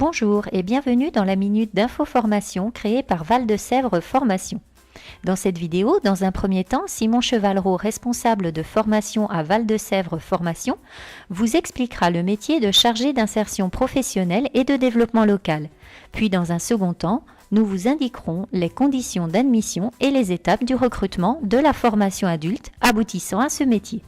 Bonjour et bienvenue dans la Minute d'Info-Formation créée par Val de Sèvres Formation. Dans cette vidéo, dans un premier temps, Simon Chevalreau, responsable de formation à Val de Sèvres Formation, vous expliquera le métier de chargé d'insertion professionnelle et de développement local. Puis dans un second temps, nous vous indiquerons les conditions d'admission et les étapes du recrutement de la formation adulte aboutissant à ce métier.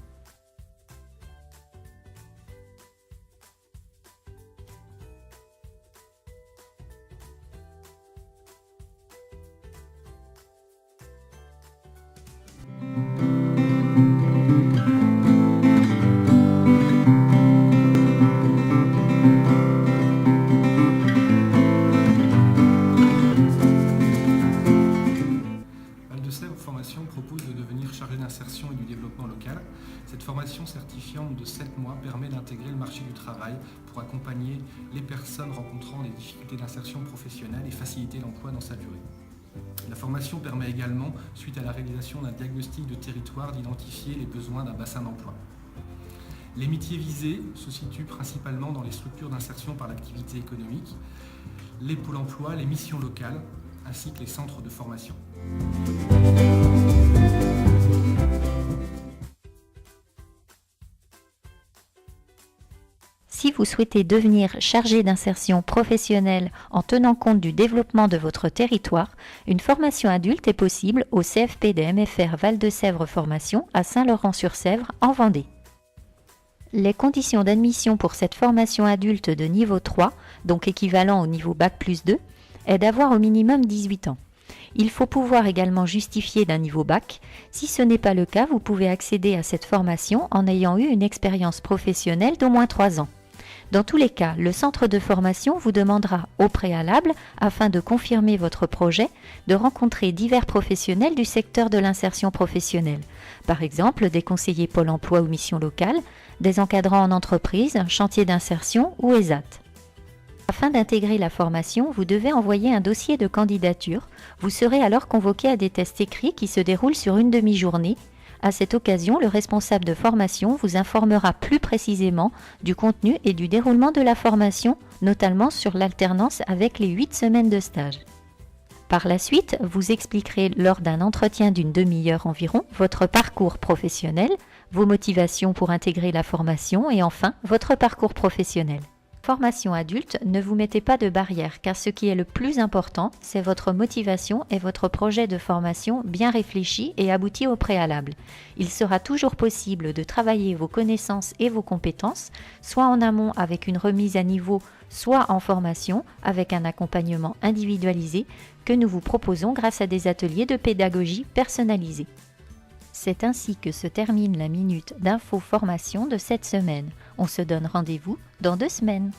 Val de Sèvres Formation propose de devenir chargé d'insertion et du développement local. Cette formation certifiante de 7 mois permet d'intégrer le marché du travail pour accompagner les personnes rencontrant des difficultés d'insertion professionnelle et faciliter l'emploi dans sa durée. La formation permet également, suite à la réalisation d'un diagnostic de territoire, d'identifier les besoins d'un bassin d'emploi. Les métiers visés se situent principalement dans les structures d'insertion par l'activité économique, les pôles emploi, les missions locales, ainsi que les centres de formation. Si vous souhaitez devenir chargé d'insertion professionnelle en tenant compte du développement de votre territoire, une formation adulte est possible au CFP des MFR Val de Sèvres Formation à Saint-Laurent-sur-Sèvre en Vendée. Les conditions d'admission pour cette formation adulte de niveau 3, donc équivalent au niveau Bac+2, est d'avoir au minimum 18 ans. Il faut pouvoir également justifier d'un niveau bac. Si ce n'est pas le cas, vous pouvez accéder à cette formation en ayant eu une expérience professionnelle d'au moins 3 ans. Dans tous les cas, le centre de formation vous demandera au préalable, afin de confirmer votre projet, de rencontrer divers professionnels du secteur de l'insertion professionnelle. Par exemple, des conseillers Pôle emploi ou mission locale, des encadrants en entreprise, chantier d'insertion ou ESAT. Afin d'intégrer la formation, vous devez envoyer un dossier de candidature. Vous serez alors convoqué à des tests écrits qui se déroulent sur une demi-journée. À cette occasion, le responsable de formation vous informera plus précisément du contenu et du déroulement de la formation, notamment sur l'alternance avec les 8 semaines de stage. Par la suite, vous expliquerez lors d'un entretien d'une demi-heure environ votre parcours professionnel, vos motivations pour intégrer la formation et enfin votre parcours professionnel. Formation adulte, ne vous mettez pas de barrière car ce qui est le plus important, c'est votre motivation et votre projet de formation bien réfléchi et abouti au préalable. Il sera toujours possible de travailler vos connaissances et vos compétences, soit en amont avec une remise à niveau, soit en formation avec un accompagnement individualisé que nous vous proposons grâce à des ateliers de pédagogie personnalisés. C'est ainsi que se termine la minute d'info-formation de cette semaine. On se donne rendez-vous dans 2 semaines.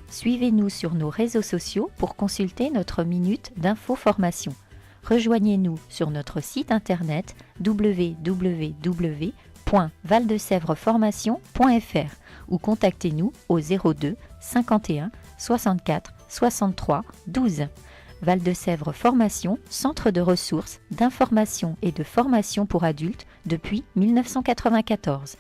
Suivez-nous sur nos réseaux sociaux pour consulter notre minute d'info-formation. Rejoignez-nous sur notre site internet www.valdesèvresformation.fr ou contactez-nous au 02 51 64 63 12. Val de Sèvres Formation, centre de ressources, d'information et de formation pour adultes depuis 1994.